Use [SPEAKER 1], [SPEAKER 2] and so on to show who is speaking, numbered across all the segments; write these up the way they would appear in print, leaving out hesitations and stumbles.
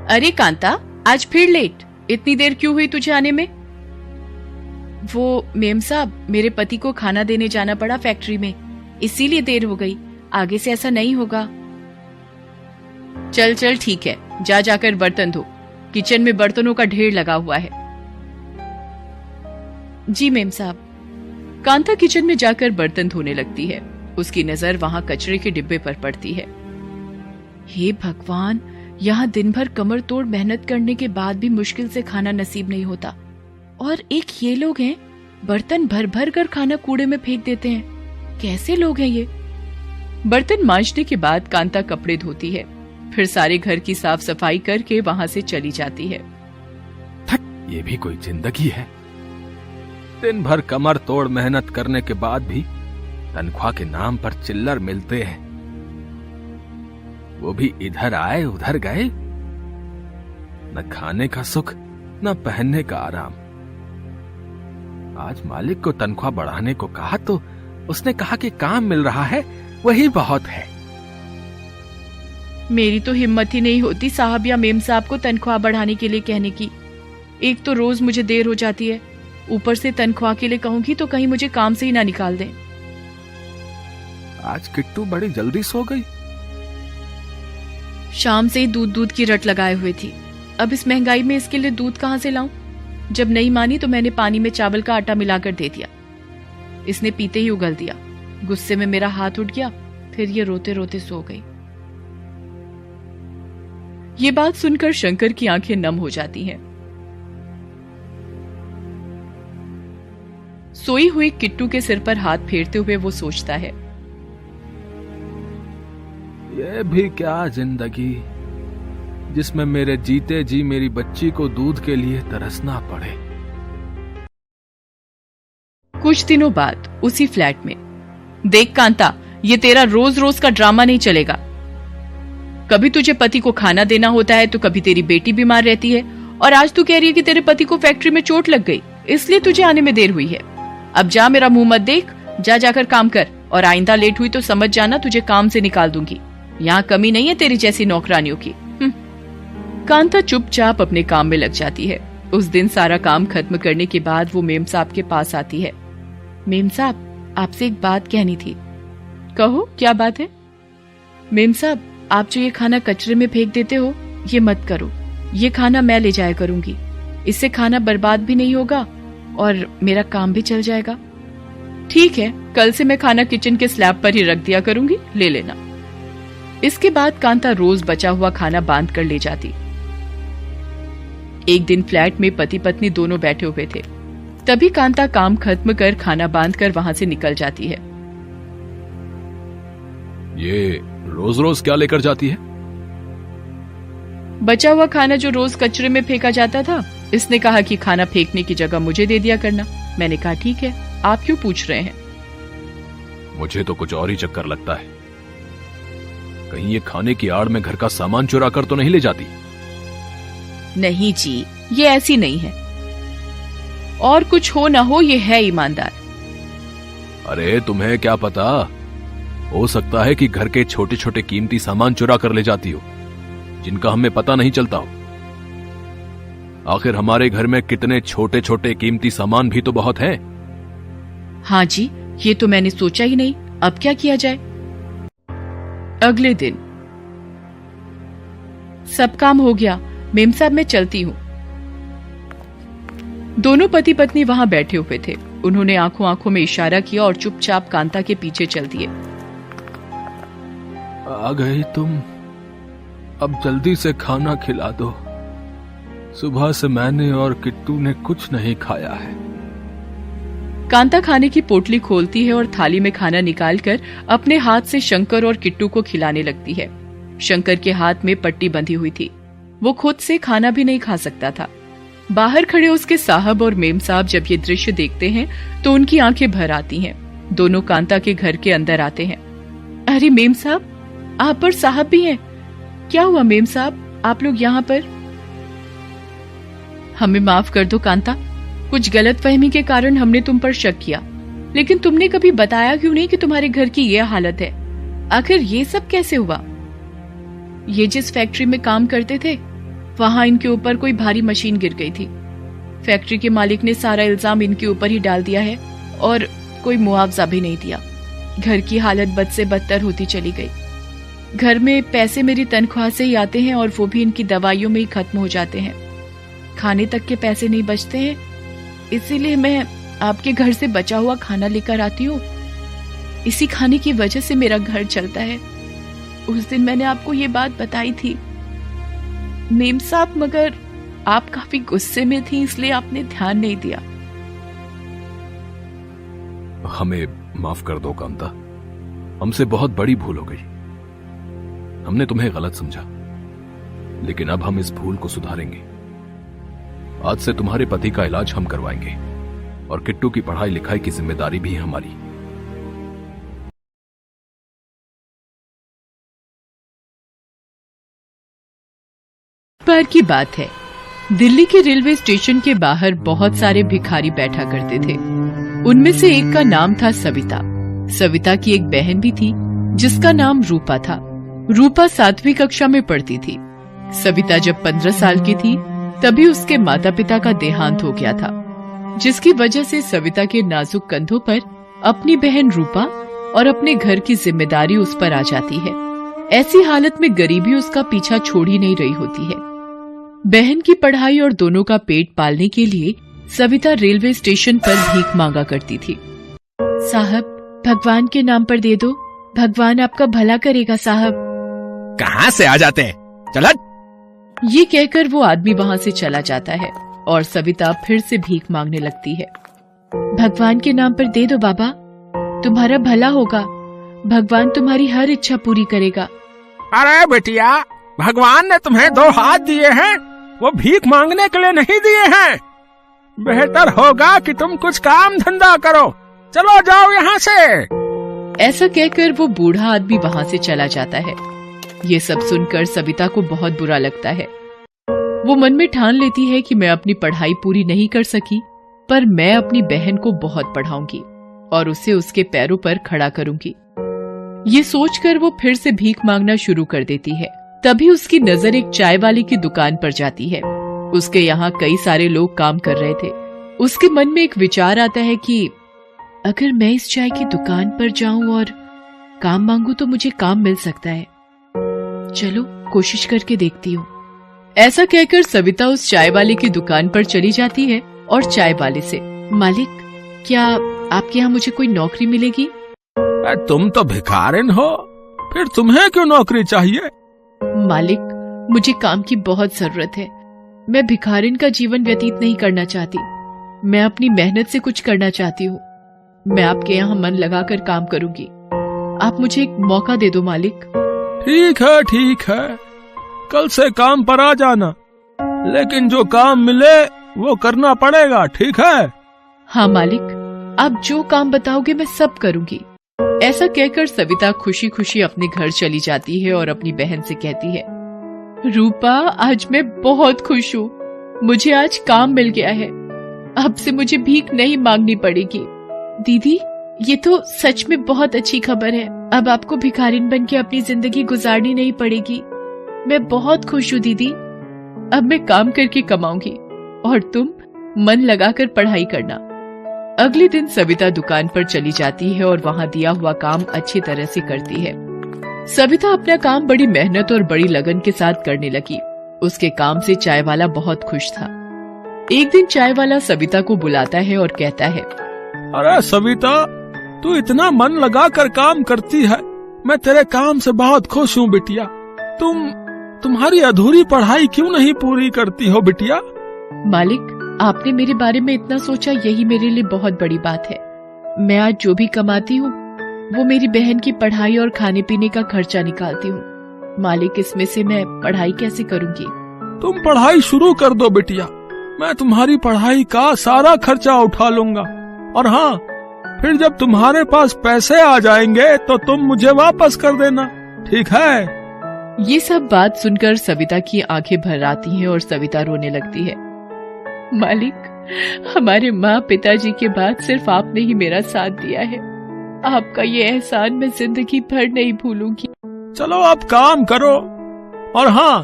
[SPEAKER 1] अरे कांता, आज फिर लेट। इतनी देर क्यों हुई तुझे आने में? वो मेम साहब, मेरे पति को खाना देने जाना पड़ा फैक्ट्री में, इसीलिए देर हो गई। आगे से ऐसा नहीं होगा। चल चल ठीक है, जा जाकर बर्तन धो। किचन में बर्तनों का ढेर लगा हुआ है। जी मेम साहब। कांता किचन में जाकर बर्तन धोने लगती है। उसकी नजर वहां कचरे के डिब्बे पर पड़ती है। हे भगवान, यहाँ दिन भर कमर तोड़ मेहनत करने के बाद भी मुश्किल से खाना नसीब नहीं होता, और एक ये लोग हैं, बर्तन भर भर कर खाना कूड़े में फेंक देते हैं। कैसे लोग हैं ये? बर्तन मांजने के बाद कांता कपड़े धोती है, फिर सारे घर की साफ सफाई करके वहां से चली जाती है।
[SPEAKER 2] ये भी कोई जिंदगी है? दिन भर कमर तोड़ मेहनत करने के बाद भी तनख्वाह के नाम पर चिल्लर मिलते हैं, वो भी इधर आए उधर गए। न खाने का सुख, न पहनने का आराम। आज मालिक को तनख्वाह बढ़ाने को कहा तो उसने कहा कि काम मिल रहा है, वही बहुत है।
[SPEAKER 1] मेरी तो हिम्मत ही नहीं होती साहब या मेम साहब को तनख्वाह बढ़ाने के लिए कहने की। एक तो रोज मुझे देर हो जाती है, ऊपर से तनख्वाह के लिए कहूंगी तो कहीं मुझे काम से ही ना निकाल दें।
[SPEAKER 2] आज किट्टू बड़ी जल्दी सो गई।
[SPEAKER 1] शाम से ही दूध की रट लगाए हुए थी। अब इस महंगाई में इसके लिए दूध कहां से लाऊं? जब नहीं मानी तो मैंने पानी में चावल का आटा मिलाकर दे दिया। इसने पीते ही उगल दिया। गुस्से में मेरा हाथ उठ गया, फिर ये रोते रोते सो गई। ये बात सुनकर शंकर की आंखें नम हो जाती हैं। सोई हुई किट्टू के सिर पर हाथ फेरते हुए वो सोचता है,
[SPEAKER 2] ये भी क्या जिंदगी जिसमें मेरे जीते जी मेरी बच्ची को दूध के लिए तरसना पड़े।
[SPEAKER 1] कुछ दिनों बाद उसी फ्लैट में, देख कांता, ये तेरा रोज रोज का ड्रामा नहीं चलेगा। कभी तुझे पति को खाना देना होता है तो कभी तेरी बेटी बीमार रहती है, और आज तू कह रही है कि तेरे पति को फैक्ट्री में चोट लग गई, इसलिए तुझे आने में देर हुई है। अब जा, मेरा मुंह मत देख, जा जाकर काम कर, और आइंदा लेट हुई तो समझ जाना तुझे काम से निकाल दूंगी। यहाँ कमी नहीं है तेरी जैसी नौकरानियों की। कांता चुपचाप अपने काम में लग जाती है। उस दिन सारा काम खत्म करने के बाद वो मेम साहब के पास आती है। मेम साहब, आपसे एक बात कहनी थी। कहो, क्या बात है? मेम साहब, आप जो ये खाना कचरे में फेंक देते हो, ये मत करो। ये खाना मैं ले जाया करूंगी। इससे खाना बर्बाद भी नहीं होगा और मेरा काम भी चल जाएगा। ठीक है, कल से मैं खाना किचन के स्लैब पर ही रख दिया करूंगी, ले लेना। इसके बाद कांता रोज बचा हुआ खाना बांध कर ले जाती। एक दिन फ्लैट में पति पत्नी दोनों बैठे हुए थे। तभी कांता काम खत्म कर खाना बांधकर वहां से निकल जाती है।
[SPEAKER 2] ये रोज रोज क्या लेकर जाती है?
[SPEAKER 1] बचा हुआ खाना जो रोज कचरे में फेंका जाता था। इसने कहा कि खाना फेंकने की जगह मुझे दे दिया करना। मैंने कहा ठीक है, आप क्यों पूछ रहे हैं?
[SPEAKER 2] मुझे तो कुछ और ही चक्कर लगता है। कहीं ये खाने की आड़ में घर का सामान चुरा कर तो नहीं ले जाती?
[SPEAKER 1] नहीं जी, ये ऐसी नहीं है। और कुछ हो ना हो, ये है ईमानदार।
[SPEAKER 2] अरे तुम्हें क्या पता, हो सकता है कि घर के छोटे छोटे कीमती सामान चुरा कर ले जाती हो, जिनका हमें पता नहीं चलता हो। आखिर हमारे घर में कितने छोटे छोटे कीमती सामान भी तो बहुत हैं।
[SPEAKER 1] हाँ जी, ये तो मैंने सोचा ही नहीं। अब क्या किया जाए? अगले दिन सब काम हो गया। मेम साहब, मैं चलती हूँ। दोनों पति पत्नी वहां बैठे हुए थे। उन्होंने आंखों आंखों में इशारा किया और चुपचाप कांता के पीछे चल दिए।
[SPEAKER 2] आ गई तुम, अब जल्दी से खाना खिला दो। सुबह से मैंने और किट्टू ने कुछ नहीं खाया है।
[SPEAKER 1] कांता खाने की पोटली खोलती है और थाली में खाना निकालकर अपने हाथ से शंकर और किट्टू को खिलाने लगती है। शंकर के हाथ में पट्टी बंधी हुई थी, वो खुद से खाना भी नहीं खा सकता था। बाहर खड़े उसके साहब और मेम साहब जब ये दृश्य देखते हैं तो उनकी आंखें भर आती हैं। दोनों कांता के घर के अंदर आते हैं। अरे मेम साहब, आप पर साहब भी हैं। क्या हुआ मेम साहब, आप लोग यहाँ पर? हमें माफ कर दो कांता, कुछ गलतफहमी के कारण हमने तुम पर शक किया, लेकिन तुमने कभी बताया क्यों नहीं कि तुम्हारे घर की यह हालत है? आखिर ये सब कैसे हुआ? ये जिस फैक्ट्री में काम करते थे, वहां इनके ऊपर कोई भारी मशीन गिर गई थी। फैक्ट्री के मालिक ने सारा इल्जाम इनके ऊपर ही डाल दिया है और कोई मुआवजा भी नहीं दिया। घर की हालत बद से बदतर होती चली गई। घर में पैसे मेरी तनख्वाह से ही आते हैं और वो भी इनकी दवाइयों में ही खत्म हो जाते हैं। खाने तक के पैसे नहीं बचते हैं, इसीलिए मैं आपके घर से बचा हुआ खाना लेकर आती हूँ। इसी खाने की वजह से मेरा घर चलता है। उस दिन मैंने आपको ये बात बताई थी मेम साहब, मगर आप काफी गुस्से में थी, इसलिए आपने ध्यान नहीं दिया।
[SPEAKER 2] हमें माफ कर दो कांता, हमसे बहुत बड़ी भूल हो गई। हमने तुम्हें गलत समझा, लेकिन अब हम इस भूल को सुधारेंगे। आज से तुम्हारे पति का इलाज हम करवाएंगे और किट्टू की पढ़ाई लिखाई की जिम्मेदारी भी है हमारी।
[SPEAKER 1] बार की बात है, दिल्ली के रेलवे स्टेशन के बाहर बहुत सारे भिखारी बैठा करते थे। उनमें से एक का नाम था सविता। सविता की एक बहन भी थी जिसका नाम रूपा था। रूपा 7वीं कक्षा में पढ़ती थी। सविता जब 15 साल की थी तभी उसके माता पिता का देहांत हो गया था, जिसकी वजह से सविता के नाजुक कंधों पर अपनी बहन रूपा और अपने घर की जिम्मेदारी उस पर आ जाती है। ऐसी हालत में गरीबी उसका पीछा छोड़ ही नहीं रही होती है। बहन की पढ़ाई और दोनों का पेट पालने के लिए सविता रेलवे स्टेशन पर भीख मांगा करती थी। साहब, भगवान के नाम पर दे दो, भगवान आपका भला करेगा साहब।
[SPEAKER 3] कहाँ से आ जाते हैं, चल।
[SPEAKER 1] ये कहकर वो आदमी वहाँ से चला जाता है और सविता फिर से भीख मांगने लगती है। भगवान के नाम पर दे दो बाबा, तुम्हारा भला होगा, भगवान तुम्हारी हर इच्छा पूरी करेगा।
[SPEAKER 3] अरे बेटिया, भगवान ने तुम्हें 2 हाथ दिए हैं, वो भीख मांगने के लिए नहीं दिए हैं। बेहतर होगा कि तुम कुछ काम धंधा करो, चलो जाओ यहाँ से।
[SPEAKER 1] ऐसा कहकर वो बूढ़ा आदमी वहाँ से चला जाता है। ये सब सुनकर सविता को बहुत बुरा लगता है। वो मन में ठान लेती है कि मैं अपनी पढ़ाई पूरी नहीं कर सकी, पर मैं अपनी बहन को बहुत पढ़ाऊंगी और उसे उसके पैरों पर खड़ा करूंगी। ये सोचकर वो फिर से भीख मांगना शुरू कर देती है। तभी उसकी नजर एक चाय वाले की दुकान पर जाती है। उसके यहाँ कई सारे लोग काम कर रहे थे। उसके मन में एक विचार आता है कि अगर मैं इस चाय की दुकान पर जाऊं और काम मांगू तो मुझे काम मिल सकता है। चलो कोशिश करके देखती हूँ। ऐसा कहकर सविता उस चाय वाले की दुकान पर चली जाती है और चाय वाले से, मालिक, क्या आपके यहाँ मुझे कोई नौकरी मिलेगी?
[SPEAKER 3] तुम तो भिखारिन हो, फिर तुम्हें क्यों नौकरी चाहिए?
[SPEAKER 1] मालिक, मुझे काम की बहुत जरूरत है। मैं भिखारिन का जीवन व्यतीत नहीं करना चाहती। मैं अपनी मेहनत से कुछ करना चाहती हूँ। मैं आपके यहाँ मन लगाकर काम करूंगी। आप मुझे एक मौका दे दो मालिक।
[SPEAKER 3] ठीक है, कल से काम पर आ जाना, लेकिन जो काम मिले वो करना पड़ेगा, ठीक है?
[SPEAKER 1] हाँ मालिक, आप जो काम बताओगे मैं सब करूंगी। ऐसा कहकर सविता खुशी खुशी अपने घर चली जाती है और अपनी बहन से कहती है, रूपा, आज मैं बहुत खुश हूँ। मुझे आज काम मिल गया है। अब से मुझे भीख नहीं मांगनी पड़ेगी। दीदी, ये तो सच में बहुत अच्छी खबर है। अब आपको भिखारिन बन के अपनी जिंदगी गुजारनी नहीं पड़ेगी। मैं बहुत खुश हूँ दीदी। अब मैं काम करके कमाऊंगी और तुम मन लगाकर पढ़ाई करना। अगले दिन सविता दुकान पर चली जाती है और वहाँ दिया हुआ काम अच्छी तरह से करती है। सविता अपना काम बड़ी मेहनत और बड़ी लगन के साथ करने लगी। उसके काम से चाय वाला बहुत खुश था। एक दिन चाय वाला सविता को बुलाता है और कहता है,
[SPEAKER 3] अरे सविता, तू इतना मन लगा कर काम करती है, मैं तेरे काम से बहुत खुश हूँ बिटिया। तुम्हारी अधूरी पढ़ाई क्यों नहीं पूरी करती हो बिटिया?
[SPEAKER 1] मालिक, आपने मेरे बारे में इतना सोचा, यही मेरे लिए बहुत बड़ी बात है। मैं आज जो भी कमाती हूँ वो मेरी बहन की पढ़ाई और खाने पीने का खर्चा निकालती हूँ। मालिक, इसमें से मैं पढ़ाई कैसे करूँगी?
[SPEAKER 3] तुम पढ़ाई शुरू कर दो बिटिया, मैं तुम्हारी पढ़ाई का सारा खर्चा उठा लूंगा। और हाँ, फिर जब तुम्हारे पास पैसे आ जाएंगे तो तुम मुझे वापस कर देना, ठीक है?
[SPEAKER 1] ये सब बात सुनकर सविता की आंखें भर आती हैं और सविता रोने लगती है। मालिक, हमारे माँ पिताजी के बाद सिर्फ आपने ही मेरा साथ दिया है। आपका ये एहसान मैं जिंदगी भर नहीं भूलूंगी।
[SPEAKER 3] चलो आप काम करो, और हाँ,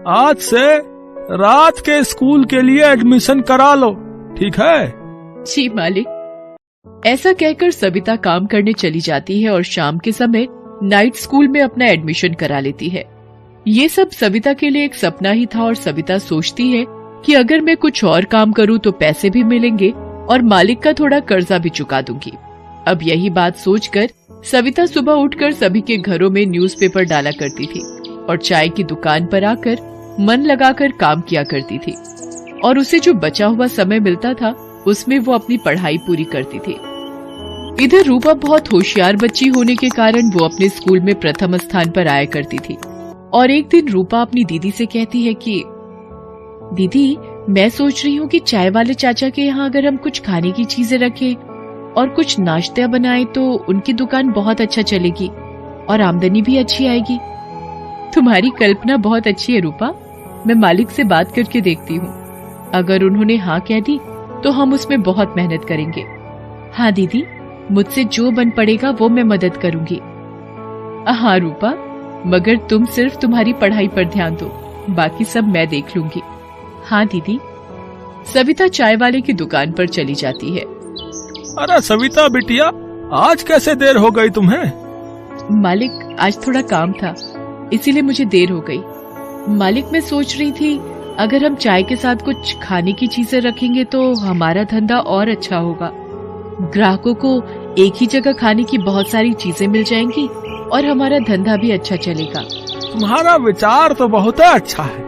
[SPEAKER 3] आज से रात के स्कूल के लिए एडमिशन करा लो, ठीक है?
[SPEAKER 1] जी मालिक। ऐसा कहकर सविता काम करने चली जाती है और शाम के समय नाइट स्कूल में अपना एडमिशन करा लेती है। ये सब सविता के लिए एक सपना ही था और सविता सोचती है कि अगर मैं कुछ और काम करूं तो पैसे भी मिलेंगे और मालिक का थोड़ा कर्जा भी चुका दूंगी। अब यही बात सोचकर सविता सुबह उठकर सभी के घरों में न्यूज़पेपर डाला करती थी और चाय की दुकान पर आकर मन लगाकर काम किया करती थी और उसे जो बचा हुआ समय मिलता था उसमें वो अपनी पढ़ाई पूरी करती थी। इधर रूपा बहुत होशियार बच्ची होने के कारण वो अपने स्कूल में प्रथम स्थान पर आया करती थी और एक दिन रूपा अपनी दीदी से कहती है कि दीदी, मैं सोच रही हूँ कि चाय वाले चाचा के यहाँ अगर हम कुछ खाने की चीजें रखें और कुछ नाश्ता बनाएं तो उनकी दुकान बहुत अच्छा चलेगी और आमदनी भी अच्छी आएगी। तुम्हारी कल्पना बहुत अच्छी है रूपा, मैं मालिक से बात करके देखती हूँ। अगर उन्होंने हाँ कह दी तो हम उसमें बहुत मेहनत करेंगे। हाँ दीदी, मुझसे जो बन पड़ेगा वो मैं मदद करूंगी। हाँ रूपा, मगर तुम सिर्फ तुम्हारी पढ़ाई पर ध्यान दो, बाकी सब मैं देख लूंगी। हाँ दीदी। सविता चाय वाले की दुकान पर चली जाती है।
[SPEAKER 3] अरे सविता बिटिया, आज कैसे देर हो गई तुम्हें?
[SPEAKER 1] मालिक, आज थोड़ा काम था इसीलिए मुझे देर हो गई। मालिक, मैं सोच रही थी अगर हम चाय के साथ कुछ खाने की चीजें रखेंगे तो हमारा धंधा और अच्छा होगा। ग्राहकों को एक ही जगह खाने की बहुत सारी चीजें मिल जाएंगी और हमारा धंधा भी अच्छा चलेगा।
[SPEAKER 3] तुम्हारा विचार तो बहुत अच्छा है,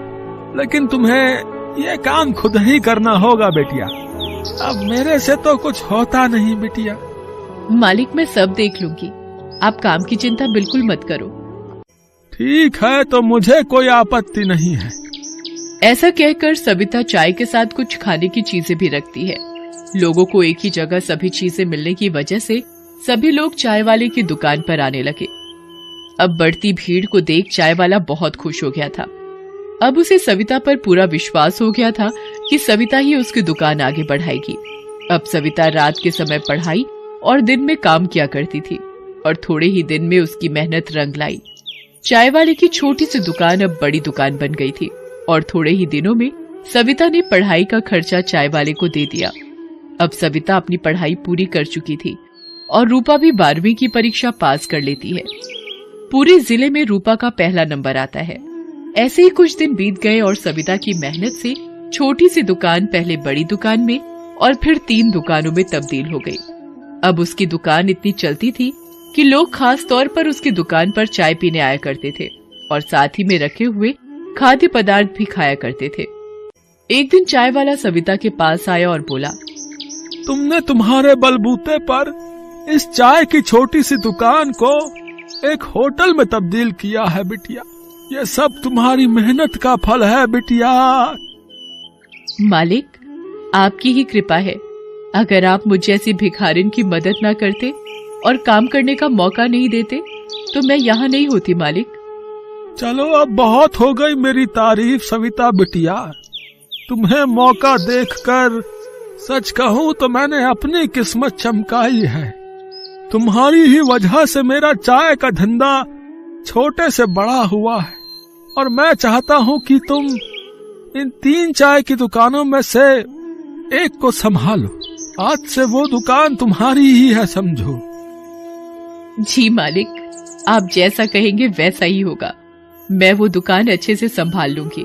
[SPEAKER 3] लेकिन तुम्हें ये काम खुद ही करना होगा बेटिया। अब मेरे से तो कुछ होता नहीं बिटिया।
[SPEAKER 1] मालिक, मैं सब देख लूंगी, आप काम की चिंता बिल्कुल मत करो।
[SPEAKER 3] ठीक है, तो मुझे कोई आपत्ति नहीं है।
[SPEAKER 1] ऐसा कहकर सविता चाय के साथ कुछ खाने की चीजें भी रखती है। लोगों को एक ही जगह सभी चीजें मिलने की वजह से सभी लोग चाय वाले की दुकान पर आने लगे। अब बढ़ती भीड़ को देख चाय वाला बहुत खुश हो गया था। अब उसे सविता पर पूरा विश्वास हो गया था कि सविता ही उसकी दुकान आगे बढ़ाएगी। अब सविता रात के समय पढ़ाई और दिन में काम किया करती थी और थोड़े ही दिन में उसकी मेहनत रंग लाई। चाय वाले की छोटी सी दुकान अब बड़ी दुकान बन गई थी और थोड़े ही दिनों में सविता ने पढ़ाई का खर्चा चाय वाले को दे दिया। अब सविता अपनी पढ़ाई पूरी कर चुकी थी और रूपा भी 12वीं की परीक्षा पास कर लेती है। पूरे जिले में रूपा का पहला नंबर आता है। ऐसे ही कुछ दिन बीत गए और सविता की मेहनत से छोटी सी दुकान पहले बड़ी दुकान में और फिर 3 दुकानों में तब्दील हो गई। अब उसकी दुकान इतनी चलती थी कि लोग खास तौर पर उसकी दुकान पर चाय पीने आया करते थे और साथ ही में रखे हुए खाद्य पदार्थ भी खाया करते थे। एक दिन चाय वाला सविता के पास आया और बोला,
[SPEAKER 3] तुमने तुम्हारे बलबूते पर इस चाय की छोटी सी दुकान को एक होटल में तब्दील किया है बिटिया। ये सब तुम्हारी मेहनत का फल है बिटिया।
[SPEAKER 1] मालिक, आपकी ही कृपा है। अगर आप मुझ जैसी भिखारिन की मदद ना करते और काम करने का मौका नहीं देते तो मैं यहाँ नहीं होती मालिक।
[SPEAKER 3] चलो, अब बहुत हो गई मेरी तारीफ सविता बिटिया। तुम्हें मौका देखकर सच कहूँ तो मैंने अपनी किस्मत चमकाई है। तुम्हारी ही वजह से मेरा चाय का धंधा छोटे से बड़ा हुआ है और मैं चाहता हूँ कि तुम इन 3 चाय की दुकानों में से एक को संभालो। आज से वो दुकान तुम्हारी ही है, समझो।
[SPEAKER 1] जी मालिक, आप जैसा कहेंगे वैसा ही होगा। मैं वो दुकान अच्छे से संभाल लूंगी।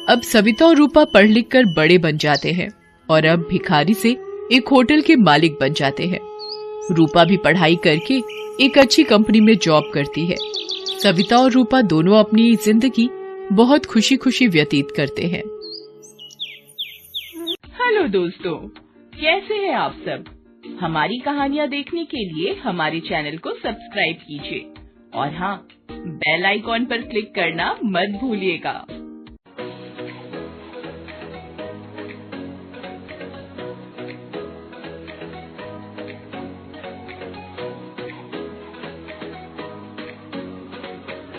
[SPEAKER 1] अब सविता और रूपा पढ़ लिख कर बड़े बन जाते हैं और अब भिखारी से एक होटल के मालिक बन जाते हैं। रूपा भी पढ़ाई करके एक अच्छी कंपनी में जॉब करती है। सविता और रूपा दोनों अपनी जिंदगी बहुत खुशी खुशी व्यतीत करते हैं।
[SPEAKER 4] हेलो दोस्तों, कैसे हैं आप सब? हमारी कहानियाँ देखने के लिए हमारे चैनल को सब्सक्राइब कीजिए और हाँ, बेल आइकॉन पर क्लिक करना मत भूलिएगा।